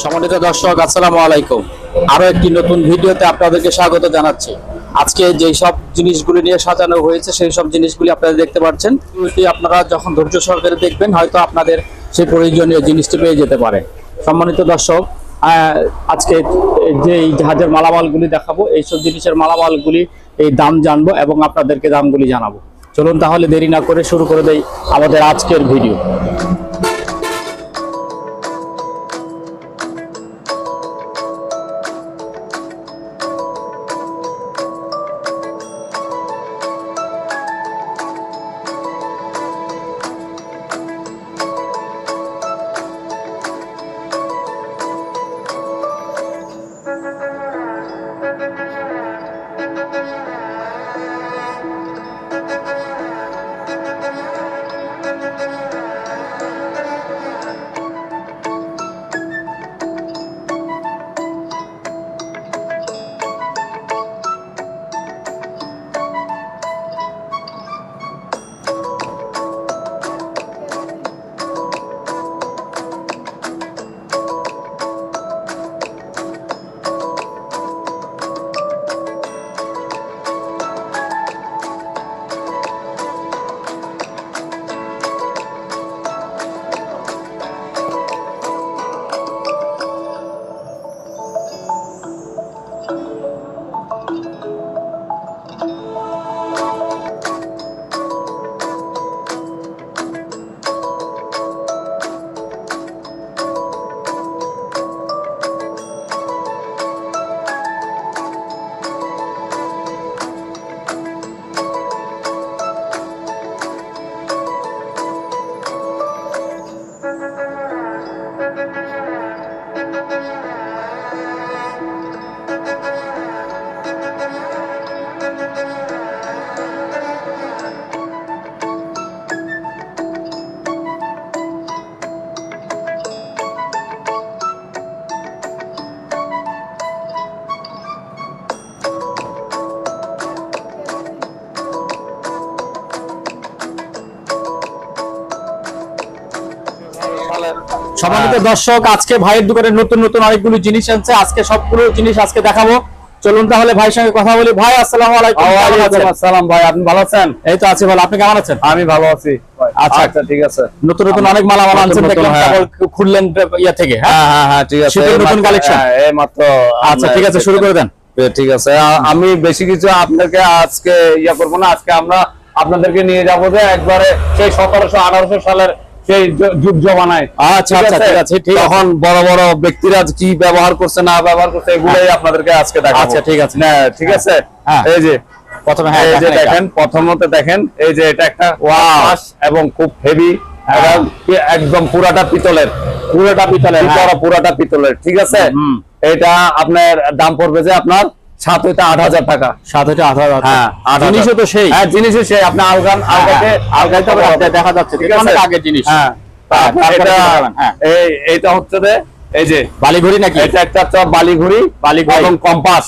সম্মানিত দর্শক, আসসালামু আলাইকুম। আরো একটি নতুন ভিডিওতে আপনাদেরকে স্বাগত জানাচ্ছি। আজকে যেই সব জিনিসগুলি নিয়ে সাজানো হয়েছে সেই সব জিনিসগুলি আপনারা দেখতে পাচ্ছেন। আপনারা যখন ধৈর্য সহকারে দেখবেন হয়তো আপনাদের সেই প্রয়োজনীয় জিনিসটি পেয়ে যেতে পারে। সম্মানিত দর্শক, আজকে যে এই জাহাজের মালামালগুলি দেখাবো, এইসব জিনিসের মালামালগুলি এই দাম জানবো এবং আপনাদেরকে দামগুলি জানাবো। চলুন তাহলে দেরি না করে শুরু করে দেই আমাদের আজকের ভিডিও। সম্মানিত দর্শক, আজকে ভাইয়ের দোকানে নতুন নতুন অনেকগুলো জিনিস আনছে। আজকে সবগুলো জিনিস আজকে দেখাবো। চলুন তাহলে ভাইয়ের সঙ্গে কথা বলি। ভাই, আসসালামু আলাইকুম। ওয়ালাইকুম আসসালাম ভাই, আপনি ভালো আছেন? এই তো আছি ভালো, আপনি কেমন আছেন? আমি ভালো আছি। আচ্ছা আচ্ছা, ঠিক আছে। নতুন নতুন অনেক মালামাল আনছেন দেখলাম, কেবল খুললেন ইয়া থেকে। হ্যাঁ, ঠিক আছে। শীতের নতুন কালেকশন এই মাত্র। আচ্ছা, ঠিক আছে, শুরু করে দেন। ঠিক আছে, আমি বেশি কিছু আপনাকে আজকে করব না। আজকে আমরা আপনাদেরকে নিয়ে যাব যে একবারে সেই 1700-1800 সালের সেই যুগ জমানায়। আচ্ছা আচ্ছা, ঠিক আছে। তখন বড় বড় ব্যক্তিরা কি ব্যবহার করছে না ব্যবহার করছে এগুলাই আপনাদেরকে আজকে দেখাবো। আচ্ছা, ঠিক আছে। না, ঠিক আছে। হ্যাঁ, এই যে প্রথমে এই যে দেখেন, প্রথমত দেখেন এই যে এটা একটা ওয়াশ এবং খুব হেভি, একদম পুরাটা পিতলের, পুরাটা পিতলের, ঠিক আছে। এটা আপনার দাম পড়বে যে আপনার 7 হইতে 8,000 টাকা। 7 হইতে 8,000। হ্যাঁ, জিনিসও তো সেই। হ্যাঁ, জিনিসও সেই। আপনি আলগাইতে দেখা যাচ্ছে অনেক আগের জিনিস। হ্যাঁ, এইটা হচ্ছে যে এই যে বালিঘড়ি নাকি? এটা একটা বালিঘড়ি এবং কম্পাস।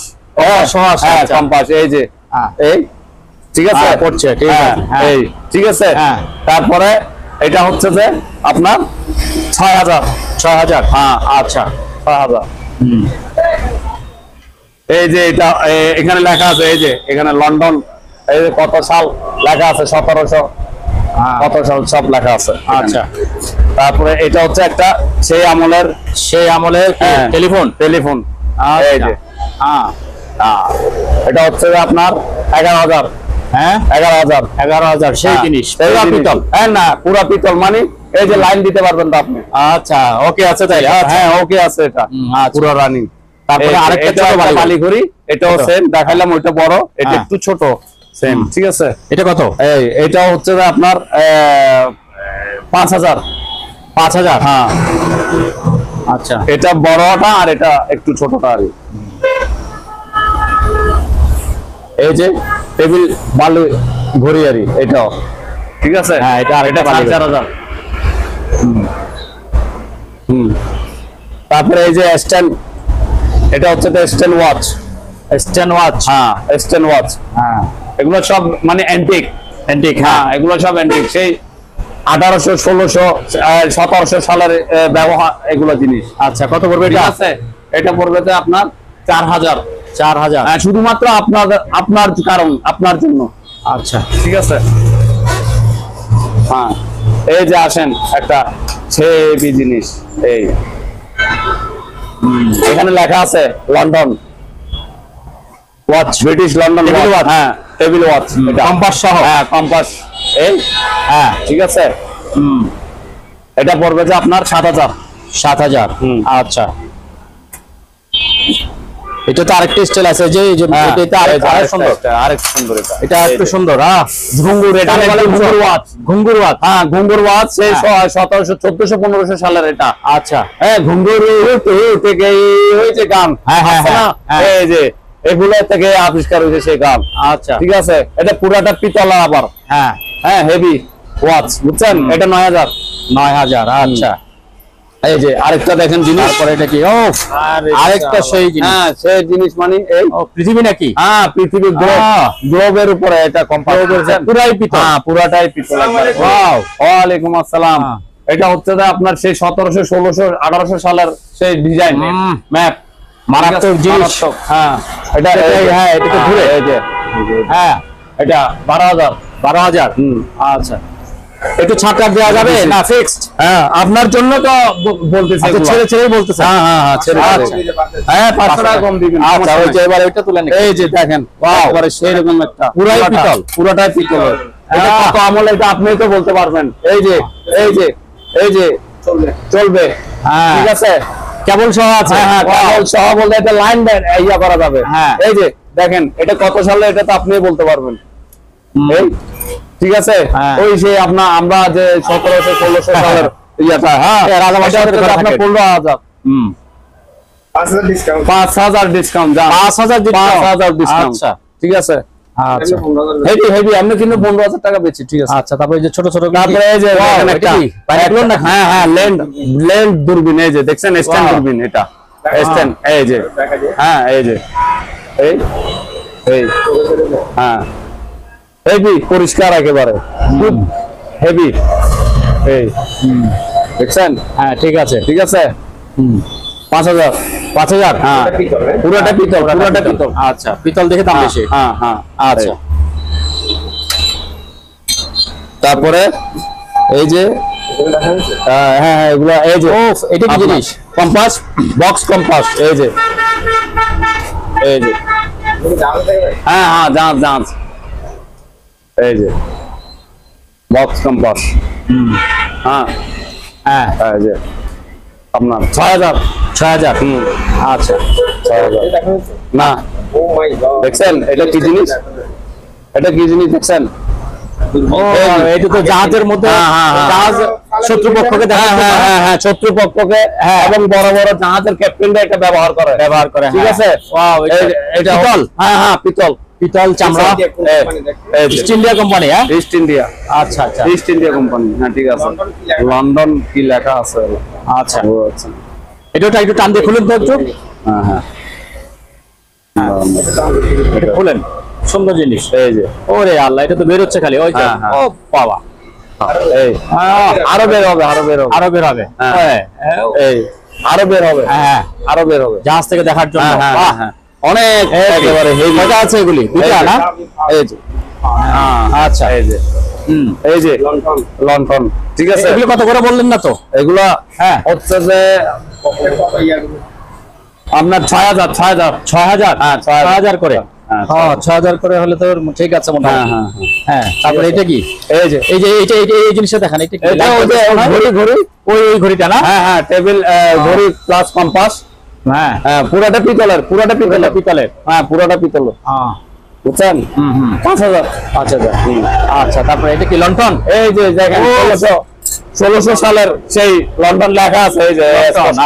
কম্পাস, এই যে এই, ঠিক আছে, পড়ছে, ঠিক আছে। এই, ঠিক আছে। তারপরে এটা হচ্ছে যে আপনার 6,000। হ্যাঁ, আচ্ছা, 6,000। এই যে এটা এখানে লেখা আছে, এই যে এখানে লন্ডন, এই যে কত সাল লেখা আছে, 1700 কত সাল সব লেখা আছে। আচ্ছা, তারপরে এটা হচ্ছে একটা সেই আমলের টেলিফোন। এই যে এটা হচ্ছে যে আপনার 11,000। হ্যাঁ, 11,000 সেই জিনিস, পুরা পিতল। হ্যাঁ, না পুরা পিতল, মানে এই যে লাইন দিতে পারবেন তো আপনি। আচ্ছা, ওকে আছে তাই? হ্যাঁ, ওকে আছে, এটা পুরো রানিং। তারপরে আরেকটা ছোট বালিঘড়ি, এটাও সেম দেখাইলাম, ওইটা বড়, এটা একটু ছোট, সেম, ঠিক আছে। এটা কত? এটা হচ্ছে যে আপনার 5,000। হ্যাঁ, আচ্ছা, এটা বড়টা আর এটা একটু ছোটটা। আর এই যে টেবিল বালু ঘড়ি, আর এটাও ঠিক আছে। হ্যাঁ, এটা আরেকটা 4,000। তারপরে এই যে স্ট্যান্ড, এটা হচ্ছে স্ট্যান্ড ওয়াচ। হ্যাঁ, স্ট্যান্ড ওয়াচ। হ্যাঁ, এগুলো সব মানে অ্যান্টিক। হ্যাঁ, এগুলো সব অ্যান্টিক, সেই 1800 1600 1700 সালের ব্যবহার এগুলো জিনিস। আচ্ছা, কত পড়বে ঠিক এটা? আছে, এটা পড়বে যে আপনার 4000। 4000 শুধুমাত্র আপনার কারণ, আপনার জন্য। আচ্ছা, ঠিক আছে। হ্যাঁ, এই যে আসেন একটা হেভি জিনিস, এই এখানে লেখা আছে London watch, British London watch. হ্যাঁ, টেবিল ওয়াচ, কম্পাস সহ। হ্যাঁ, কম্পাস। এই হ্যাঁ, ঠিক আছে। এটা পড়বে যে আপনার 7000। 7000। আচ্ছা, এটা তো আরেকটা স্টাইল আছে, যে এটা আরেক সুন্দর, আরেক সুন্দর। এটা একটু সুন্দর। ঘুঙ্গুর, এটা বলে ঘুঙ্গুর ওয়াচ। ঘুঙ্গুর ওয়াচ, হ্যাঁ, ঘুঙ্গুর ওয়াচ। সেই 1700 1400 1500 সালের এটা। আচ্ছা, হ্যাঁ, ঘুঙ্গুর থেকে হয়েছে গান। হ্যাঁ হ্যাঁ হ্যাঁ, এই যে এগুলো থেকে আবিষ্কার হয়েছে সেই গান। আচ্ছা, ঠিক আছে। এটা পুরাটা পিতলা আবার। হ্যাঁ হ্যাঁ, হেভি ওয়াচ, বুঝছেন? এটা 9000। 9000। আচ্ছা, এই যে আরেকটা দেখেন জিনিস। তারপরে এটা কি? ও, আরেকটা সেই জিনিস। হ্যাঁ, সেই জিনিস মানে এই পৃথিবী নাকি? হ্যাঁ, পৃথিবীর গ্লোবের উপরে এটা কোম্পানি পুরাই পিতল। হ্যাঁ, পুরাটাই পিতল। ওয়াও, ওয়ালাইকুম আসসালাম। এটা হচ্ছে যে আপনার সেই 1700 1600 1800 সালের সেই ডিজাইন ম্যাপ, মারাত্মক জিনিস। হ্যাঁ, এটা হ্যাঁ, এটা তো ঘুরে। এই যে হ্যাঁ, এটা 12000। 12000। আচ্ছা, একটু ছাড় দেওয়া যাবে না? ফিক্সড? হ্যাঁ, আপনার জন্য তো বলতেছি। আচ্ছা, ছেড়ে ছেড়ে বলতেছে। হ্যাঁ হ্যাঁ হ্যাঁ, ছেড়ে হ্যাঁ, 500 টাকা কম দিবেন। আচ্ছা, ওই যে এবার ওইটা তুলে নিন। এই যে দেখেন, একেবারে সেই রকম একটা পুরাই পিতল। পুরাটাই পিতল। এটা কত আমল, এটা আপনিই তো বলতে পারবেন। এই যে এই যে এই যে চলবে। হ্যাঁ, ঠিক আছে। কেবল সহ আছে। হ্যাঁ, কেবল সহ বলতে এটা লাইন ইয়া করা যাবে। হ্যাঁ, এই যে দেখেন, এটা কত সালে, এটা তো আপনিই বলতে পারবেন। এই ঠিক আছে। ওই যে আমরা যে 1700 1600 সালের ইয়াটা, হ্যাঁ, রাজাবাড়ি আপনার 15000। 5000 ডিসকাউন্ট। 5000 ডিসকাউন্ট। 5000 ডিসকাউন্ট। আচ্ছা, ঠিক আছে। আচ্ছা, হেভি হেভি, আমরা কিন্তু 15000 টাকা বেচি। ঠিক আছে। আচ্ছা, তারপরে যে ছোট ছোট, তারপরে এই যে দেখেন একটা বাইনোকুলার না। হ্যাঁ হ্যাঁ, লেন্ড দূরবীন। এই যে দেখছেন, স্ট্যান্ড দূরবীন। এটা স্ট্যান্ড। এই যে হ্যাঁ, এই যে এই এই হ্যাঁ, হেভি, পরিষ্কার একেবারে, খুব হেভি। এই দেখছেন? হ্যাঁ, ঠিক আছে। ঠিক আছে। 5000। 5000। হ্যাঁ, পুরোটা পিতল, পুরোটা পিতল। আচ্ছা, পিতল দেখে দাম বেশি। হ্যাঁ হ্যাঁ, আচ্ছা, তারপরে এই যে হ্যাঁ হ্যাঁ, এগুলা এই যে এটা কি জিনিস? Compass, box compass. এই যে এই যে হ্যাঁ হ্যাঁ, জাহাজ। এই যে বক্স কম্পাস। হ্যাঁ হ্যাঁ, এই যে আপনার 6000। 6000। আচ্ছা, 6000 না। দেখছেন এটা কি জিনিস? এটা কি জিনিস দেখছেন? এটা তো জাহাজের মধ্যে, জাহাজ শত্রুপক্ষকে দেখা। হ্যাঁ হ্যাঁ হ্যাঁ, শত্রুপক্ষকে এবং বড় বড় জাহাজের ক্যাপ্টেনরা এটা ব্যবহার করে। ঠিক আছে। এটা পিতল। হ্যাঁ হ্যাঁ, পিতল, পিতল, চামড়া। East India company. হ্যাঁ, ইস্ট ইন্ডিয়া। আচ্ছা আচ্ছা, ইস্ট ইন্ডিয়া কোম্পানি। হ্যাঁ, ঠিক আছে। লন্ডন কি লেখা আছে? আচ্ছা, ও আচ্ছা। এটা একটু টান দিয়ে খুলুন তো একটু। হ্যাঁ হ্যাঁ, এটা খুলেন, সুন্দর জিনিস। এই যে ওরে আল্লাহ, এটা তো বের হচ্ছে খালি। ওই যে, হ্যাঁ, হ্যাঁ। ও বাবা, এই আরো বের হবে, আরো বের হবে, আরো বের হবে। হ্যাঁ, এই আরো বের হবে, হ্যাঁ, আরো বের হবে জাহাজ থেকে দেখার জন্য। হ্যাঁ, বাহ, হ্যাঁ, অনেক একেবারে হেভি। কয়টা আছে এগুলি? দুইটা না? এই যে আচ্ছা, এই যে এই যে লন্ডন। ঠিক আছে। এগুলো কত করে বললেন না তো? এগুলা হ্যাঁ, হচ্ছে যে আপনার 6000। 6000। হ্যাঁ, 6000 করে। হ্যাঁ, 6000 করে হলে তো ঠিক আছে হ্যাঁ মোটামুটি। হ্যাঁ হ্যাঁ, তারপরে এটা কি? এই যে এই জিনিসটা দেখান। এটা কি? এটা ওই যে ঘড়ি। ওই ঘড়িটা না? হ্যাঁ হ্ঁ, টেবিল ঘড়ি প্লাস কম্পাস। হ্যাঁ, পুরাটা পিতলের, পুরাটা পিতলের, পিতলের। হ্যাঁ, পুরাটা পিতলের। বুঝছেন? 5000। 5000। আচ্ছা, তারপরে এটা কি? লন্ডন। এই যে দেখেন, 1600 সালের সেই লন্ডন লেখা আছে। এই যে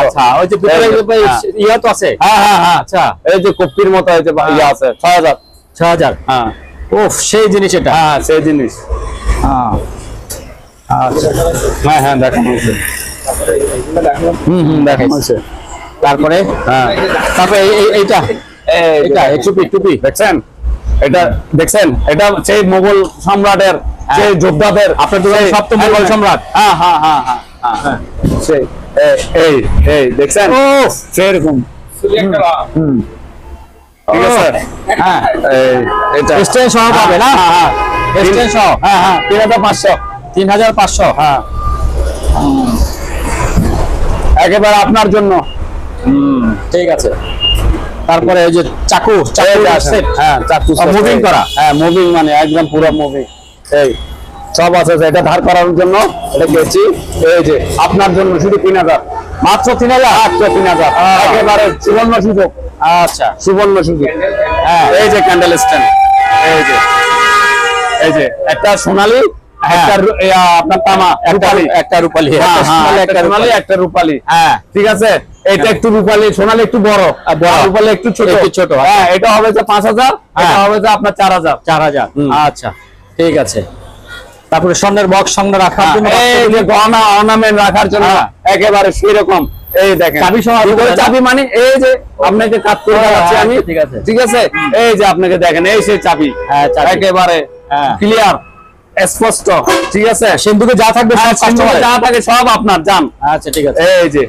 আচ্ছা, ওই যে পিতলের ইয়া তো আছে। হ্যাঁ হ্যাঁ হ্যাঁ, আচ্ছা, এই যে কপির মতো এই যে ইয়া আছে। 6000। 6000। হ্যাঁ, ওফ, সেই জিনিস এটা। হ্যাঁ, সেই জিনিস। আচ্ছা, হ্যাঁ হ্যাঁ, দেখানো হয়েছে। দেখাইছে। হয়েছে। তারপরে হ্যাঁ, তারপরে এইটা এটা টুপি। দেখছেন? এটা দেখছেন? এটা সেই মোগল সম্রাটের সেই যোদ্ধাদের আপনার দোকানে সপ্তম মুঘল সম্রাট। হ্যাঁ হ্যাঁ হ্যাঁ হ্যাঁ হ্যাঁ সেই এই এই দেখছেন সেরকম হুম ঠিক আছে হ্যাঁ এই এটা স্ট্যান্ড সহ পাবে না? হ্যাঁ স্ট্যান্ড সহ। হ্যাঁ হ্যাঁ 3500 3500। হ্যাঁ একেবারে আপনার জন্য ঠিক আছে। তারপরে ওই যে চাকু এই যে set। আসেন। হ্যাঁ চাকু মুভিং করা। হ্যাঁ মুভিং মানে একদম পুরো মুভিং এই সব আছে এটা ধার করার জন্য এটা গেছি এই যে আপনার জন্য শুধু 3000 মাত্র 3000। মাত্র 3000 একেবারে সুবর্ণ সুযোগ আচ্ছা সুবর্ণ সুযোগ হ্যাঁ এই যে ক্যান্ডেল স্ট্যান্ড এই যে একটা সোনালী একটা আপনার তামা রূপালী একটা রূপালী, হ্যাঁ, একটা হ্যাঁ, সোনালী, একটা একটা সোনালী রূপালী। একটা রূপালী হ্যাঁ ঠিক আছে এটা একটু রূপালী সোনালী একটু বড় বড়। রূপালী একটু ছোট একটু ছোট, আচ্ছা। হ্যাঁ এটা হবে যে 5000 এটা হবে যে আপনার 4000 4000। হুম। আচ্ছা ঠিক আছে। তারপরে স্বর্ণের বক্স সঙ্গে রাখার জন্য এই যে গহনা অর্নামেন্ট রাখার জন্য হ্যাঁ। একেবারে সেরকম এই দেখেন চাবি সহ আছে ভিতরে না? চাবি মানে এই যে আপনাকে কাট করে হ্যাঁ, দেখাচ্ছি হ্যাঁ, আমি ঠিক আছে। ঠিক আছে এই যে আপনাকে দেখেন এই সেই চাবি হ্যাঁ, চাবি। একেবারে হ্যাঁ। ক্লিয়ার স্পষ্ট ঠিক আছে সিন্ধুকে যা থাকবে সব সিন্ধুকে কাস্টমার। যা থাকে সব আপনার জান আচ্ছা ঠিক আছে। এই যে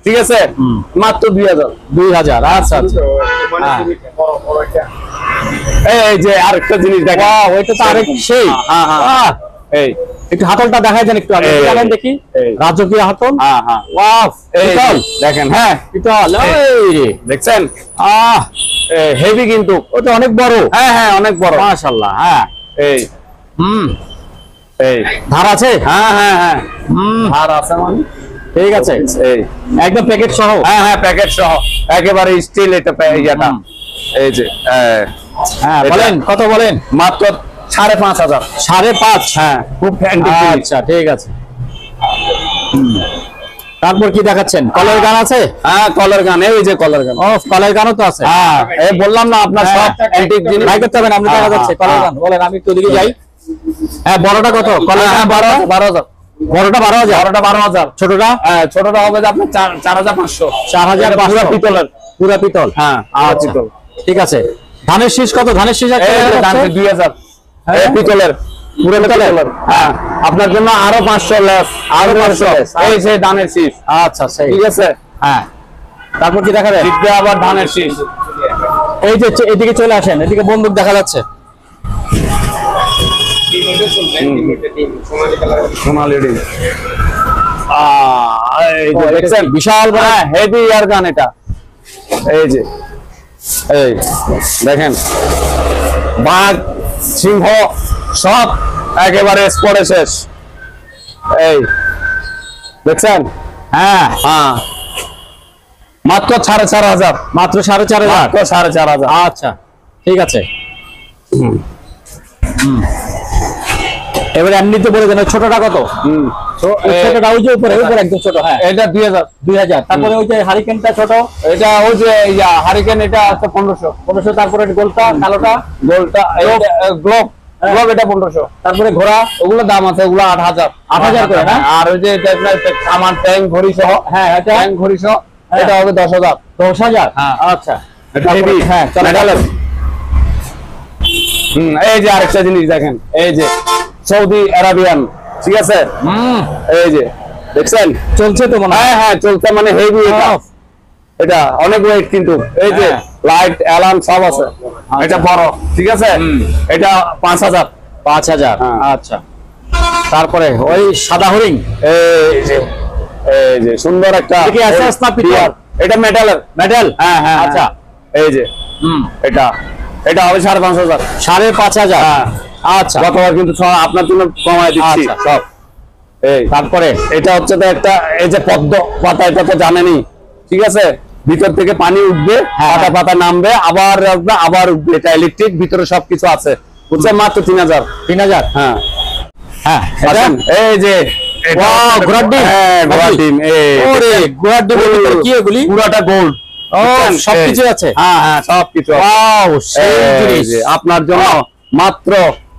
ঠিক আছে মাত্র 2000 2000। আচ্ছা আচ্ছা। এই যে আরেকটা জিনিস দেখেন বাহ, ওইটা তো আরেক সেই। হ্যাঁ হ্যাঁ বাহ, এই একটু হাতলটা দেখাই দেন একটু আগে এই, জানেন দেখি। এই। রাজকীয় হাতল। হ্যাঁ হ্যাঁ ওয়াও, এই পিতল। দেখেন হ্যাঁ পিতল। এই রে। দেখছেন আহ, হেভি কিন্তু ওটা অনেক বড়। হ্যাঁ হ্যাঁ অনেক বড় মাশাআল্লাহ। হ্যাঁ এই হুম, এই ধার আছে। হ্যাঁ হ্যাঁ হ্যাঁ হুম, আর আছে মানে ঠিক আছে। এই একদম প্যাকেট সহ। হ্যাঁ হ্যাঁ প্যাকেট সহ একেবারে স্টিল এটা ইয়াটা হুম। এই যে হ্যাঁ এটা- বলেন কত বলেন? মাত্র 5500 5.5। হ্যাঁ খুব হ্যান্ডি আচ্ছা ঠিক আছে। তারপর কি দেখাচ্ছেন? কলের গান আছে? হ্যাঁ কলার গান এই যে কলার গান ও, কলের গানও তো আছে। হ্যাঁ এই বললাম না আপনার সব অ্যান্টিক জিনিস ভাই করতে হবে না, আপনি দেখা হ্যাঁ, যাচ্ছে হ্যাঁ, কলের হ্যাঁ। গান। বলেন, আমি একটু ওদিকে যাই। হ্যাঁ, বড়টা কত? কলের হ্যাঁ গান 12,000 বড়টা 12,000। বড়টা 12,000 ছোটটা হ্যাঁ ছোটটা হবে যে আপনার 4500 4,500। পুরো পিতলের পুরা পিতল। হ্যাঁ আচ্ছা পিতল ঠিক আছে। ধানের শীষ কত? ধানের শীষ একটা এই যে দেখাচ্ছে। দামটি 2000 হ্যাঁ। এই পিতলের পুরো পিতলের হ্যাঁ আপনার জন্য আরো 500 লেস আরো 500 এই যে ধানের শীষ আচ্ছা সেই। ঠিক আছে হ্যাঁ, তারপর কি দেখাবে? জিতবে আবার ধানের শীষ এই যে এদিকে চলে আসেন, এদিকে বন্দুক দেখা যাচ্ছে। সোনালি রিং এই যে ও, এটা দেখছেন কি বিশাল বড়? হ্যাঁ হেভি ইয়ার গান এটা এই যে এই দেখেন বাঘ সিংহ সব একেবারে স্পটে শেষ এই দেখছেন হ্যাঁ, হ্যাঁ মাত্র 4,500 মাত্র 4,500। মাত্র 4,500 আচ্ছা ঠিক আছে। এবারে এমনিতে বলে দেন ওই ছোটটা কত? ওই ছোটটা ওই যে উপরে উপরে একদম ছোট। হ্যাঁ, এটা 2000 2000। তারপরে ওই যে হারিকেনটা ছোট, এটা ওই যে হারিকেন এটা আছে 1500 1500। তারপরে গোলটা কালোটা, গোলটা গ্লোব গ্লোব এটা 1500 তারপরে ঘোড়া ওগুলো দাম আছে ওগুলো 8,000 8,000 করে না? আর ওই যে এটা আপনার আমার ট্যাঙ্ক ঘড়ি সহ হ্যাঁ এটা ট্যাঙ্ক ঘড়ি সহ হ্যাঁ। এটা হবে 10,000 10,000। হ্যাঁ। আচ্ছা এটা হেভি হ্যাঁ চলে মেটালের এই যে আরেকটা জিনিস দেখেন এই যে সৌদি আরাবিয়ান ঠিক আছে এই যে দেখছেন চলছে তো মনে হয়। হ্যাঁ হ্যাঁ চলছে মানে হেভি এটা Off। এটা অনেক ওয়েট কিন্তু এই যে হ্যাঁ। লাইট অ্যালার্ম সব আছে এটা বড় ঠিক আছে এটা 5,000 5,000। হ্যাঁ। আচ্ছা, তারপরে ওই সাদা হরিণ। এই যে সুন্দর একটা এটা কি SS না পিতল? এটা মেটালের মেডেল। হ্যাঁ হ্যাঁ আচ্ছা। এই যে এটা এটা হবে 5,500 5,500। হ্যাঁ আচ্ছা গতবার কিন্তু সব আপনার জন্য কমায় দিচ্ছি আচ্ছা। সব এই তারপরে এটা হচ্ছে তো একটা এই যে পদ্ম পাতা এটা তো জানেনই ঠিক আছে ভিতর থেকে পানি উঠবে হ্যাঁ, পাতা পাতা নামবে আবার আসবে আবার উঠবে এটা ইলেকট্রিক ভিতরে সবকিছু আছে বুঝছেন মাত্র 3,000 3,000। হ্যাঁ হ্যাঁ এটা? আসেন, এই যে এটা Wow, হচ্ছে- ঘোড়ার ডিম? হ্যাঁ ঘোড়ার ডিম এই ওরে ঘোড়ার ডিমের ভিতরে কি এগুলি? পুরাটা গোল্ড ও, সবকিছু আছে। হ্যাঁ হ্যাঁ সবকিছু আছে। ওয়াও, সেই এই জিনিস। যে আপনার জন্য মাত্র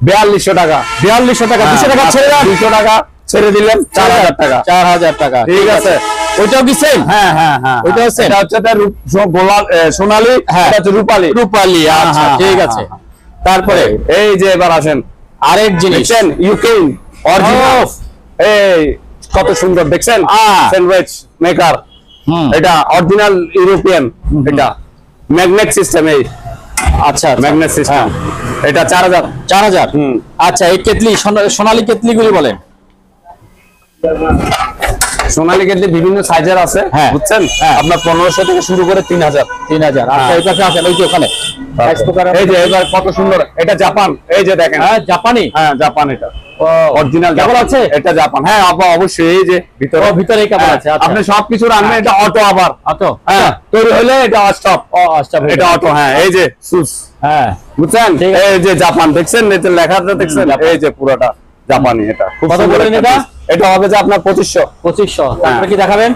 4,200 টাকা 4,200 টাকা। 200 টাকা ছেড়ে দেন। 200 টাকা ছেড়ে দিলেন 4,000 টাকা 4,000 টাকা। ঠিক আছে ওইটাও কি সেম? হ্যাঁ হ্যাঁ হ্যাঁ ওইটা হচ্ছে? এটা হচ্ছে তার সোনালী হ্যাঁ। এটা হচ্ছে রূপালী রূপালী। আচ্ছা হ্যাঁ, ঠিক হ্যাঁ, আছে। হ্যাঁ। তারপরে এই যে এবার আসেন আরেক জিনিস দেখছেন ইউক্রেন অরিজিনাল, এই কত সুন্দর দেখছেন স্যান্ডউইচ মেকার, এটা অরিজিনাল ইউরোপিয়ান, এটা ম্যাগনেট সিস্টেম, এই আচ্ছা ম্যাগনেট সিস্টেম, এটা 4000 4000। আচ্ছা এই কেতলি সোনালী কেতলি গুলি বলেন। সোনালী কেটলি বিভিন্ন সাইজের আছে, হ্যাঁ, বুঝছেন, হ্যাঁ। আপনার 1500 থেকে শুরু করে 3000। আচ্ছা এই পাশে আসেন, ওই যে ওখানে এই যে এবার কত সুন্দর, এটা জাপান, এই যে দেখেন, হ্যাঁ জাপানি, হ্যাঁ জাপান, এটা অরিজিনাল কেবল জাপান আছে? এটা জাপান, হ্যাঁ অবশ্যই, এই যে ভিতরে ভিতরে কেবল হ্যাঁ, আছে। আচ্ছা আপনি সবকিছু রাখবেন, এটা অটো, আবার অটো, হ্যাঁ তৈরি হলে এটা স্টপ, স্টপ, এটা অটো, হ্যাঁ এই যে সুস, হ্যাঁ বুঝছেন, ঠিক আছে। এই যে জাপান দেখছেন, এই যে লেখাটা দেখছেন, এই যে পুরোটা জাপানি, এটা খুব কত সুন্দর বললেন একটা এটা? piece। এটা হবে যে আপনার 2500। 2500। তারপরে কি দেখাবেন?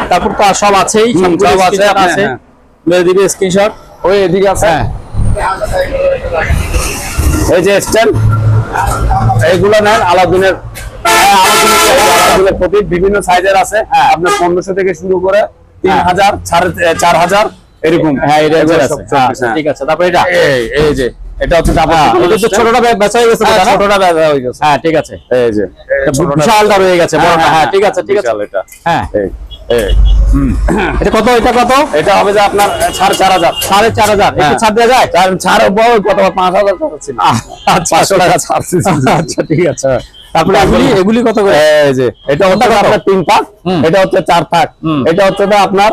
তারপর তো আর সব আছেই, সব আছে, আছে, হ্যাঁ। মেরে দিবে স্ক্রিনশট। ওই এদিকে আছে, হ্যাঁ এই যে স্ট্যান্ড, এইগুলো নেন আলাদিনের, আলাদিনের প্রতীক বিভিন্ন সাইজের আছে, আপনার 1500 থেকে শুরু করে 3000, 4500 এরকম, হ্যাঁ এই রেঞ্জের এগুলো আছে। সব চলতেছে, হ্যাঁ। ঠিক আছে, তারপর এটা এই যে এটা হচ্ছে জাপান, এটা তো ছোটটা বেচা হয়ে গেছে, হ্যাঁ, ছোটটা ছোটটা ব্যবহার হয়ে গেছে, হ্যাঁ ঠিক আছে, এই যে বিশালটা রয়ে গেছে বড়টা, হ্যাঁ ঠিক আছে ঠিক আছে, বিশাল এটা, হ্যাঁ এই এই এটা কত, এটা কত? এটা হবে যে আপনার 4500। 4500। একটু ছাড় দেওয়া যায়? ছাড় কত 5000 টাকা ছিল, আচ্ছা 500 টাকা ছাড় ছিল। আচ্ছা ঠিক আছে। তারপরে এগুলি কত করে? এই যে এটা হচ্ছে কত? আপনার 3 পাক, এটা হচ্ছে 4 পাক, এটা হচ্ছে আপনার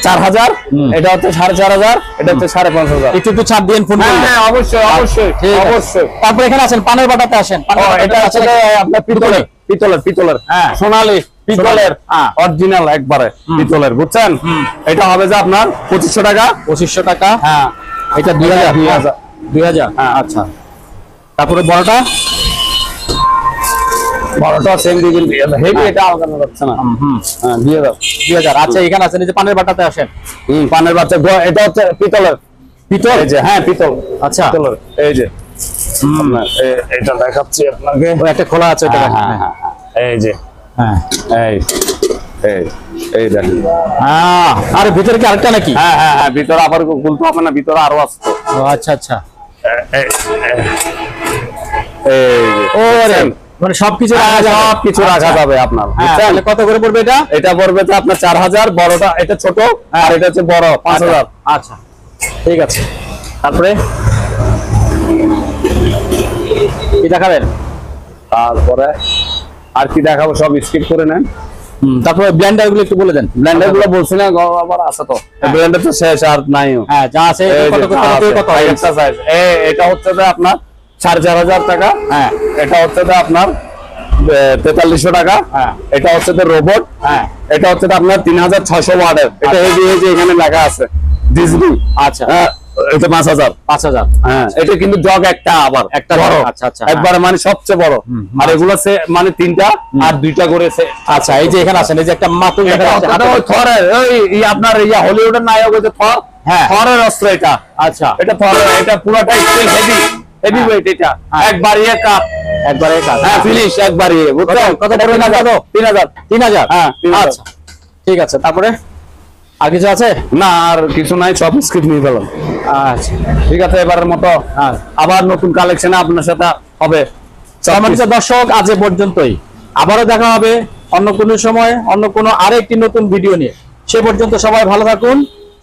4000, এটা হচ্ছে 4500, এটা হচ্ছে 5500। একটু ছাড় দিন ফোন করলে। হ্যাঁ অবশ্যই অবশ্যই ঠিক আছে। অবশ্যই। তারপরে এখানে আসেন, পানের বাটাতে আসেন। এটা হচ্ছে আপনার পিতলের হ্যাঁ। সোনালী পিতলের হ্যাঁ। অরিজিনাল একবারে পিতলের, বুঝছেন, এটা হবে যে আপনার 2500 টাকা। 2500 টাকা। হ্যাঁ এটা 2000। 2000। হ্যাঁ আচ্ছা। তারপরে বড়টা বড়টা সেম দিবেন, হেভি, এটা আলাদা যাচ্ছে না, হ্যাঁ 2000। আচ্ছা এখানে আছেন, এই যে পানের বাটাতে আসেন। পানের বাচ্চা, এটা হচ্ছে পিতলের, পিতল, এই যে, হ্যাঁ পিতল, আচ্ছা পিতলের, এই যে আপনার এটা দেখাচ্ছি আপনাকে, ওই একটা খোলা আছে, ওটা হ্যাঁ, দেখেন। হ্যাঁ, হ্যাঁ, এই যে হ্যাঁ এই এই এই দেখেন, আর ভিতরে কি আরেকটা নাকি? হ্যাঁ হ্যাঁ হ্যাঁ ভিতরে আবার খুলতে হবে না, ভিতরে আরো আছে তো। ও আচ্ছা আচ্ছা। এই ওরে মানে সবকিছু রাখা যাবে? সবকিছু রাখা যাবে আপনার, হ্যাঁ, বুঝছেন? তাহলে কত করে পড়বে এটা? এটা পড়বে তো আপনার 4000, বড়টা এটা ছোট, আর এটা হচ্ছে বড় 5000। আচ্ছা ঠিক আছে। তারপরে কি দেখাবেন? তারপরে আর কি দেখাবো, সব স্কিপ করে নেন। তারপরে ব্লেন্ডার গুলো একটু বলে দেন। ব্লেন্ডার গুলো বলছি না, আবার আছে তো, ব্লেন্ডার তো শেষ আর নাই। হ্যাঁ যা আছে কত কত কত একটা সাইজ, এটা হচ্ছে যে আপনার 4500 টাকা, হ্যাঁ এটা হচ্ছে যে আপনার 4300 টাকা, হ্যাঁ এটা হচ্ছে যে রোবট, হ্যাঁ এটা হচ্ছে যে আপনার 3600 ওয়াটের, এটা এই যে এখানে লেখা আছে ডিজনি, আচ্ছা এটা 5000। 5000। হ্যাঁ এটা কিন্তু জগ একটা, আবার একটা বড়, আচ্ছা আচ্ছা একবারে মানে সবচেয়ে বড়, আর এগুলো মানে 3টা আর 2টা করে আচ্ছা। এই যে এখানে আছেন, এই যে একটা মাতুল দেখা যাচ্ছে হাতে। থরের, ওই আপনার হলিউডের নায়ক হচ্ছে থর, হ্যাঁ থরের অস্ত্র এটা, আচ্ছা এটা থরের, এটা পুরোটা স্টিল হেভি, হেভি ওয়েট, এটা একবারই কাপ, একবারে কাজ। হ্যাঁ ফিনিশ একবারই, বুঝছেন, কত পড়বে না? কত? 3000। 3000। হ্যাঁ 3000। আচ্ছা ঠিক আছে। তারপরে আর কিছু আছে? না আর কিছু নাই, সব স্কিপ নিয়ে ফেলাম। আচ্ছা ঠিক আছে, এবারের মতো আবার নতুন কালেকশনে আপনার সাথে হবে। সম্মানিত দর্শক, আজ এ পর্যন্তই। আবারও দেখা হবে অন্য কোনো সময়, অন্য কোনো আরেকটি নতুন ভিডিও নিয়ে। সে পর্যন্ত সবাই ভালো থাকুন,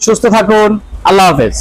সুস্থ থাকুন। আল্লাহ হাফেজ।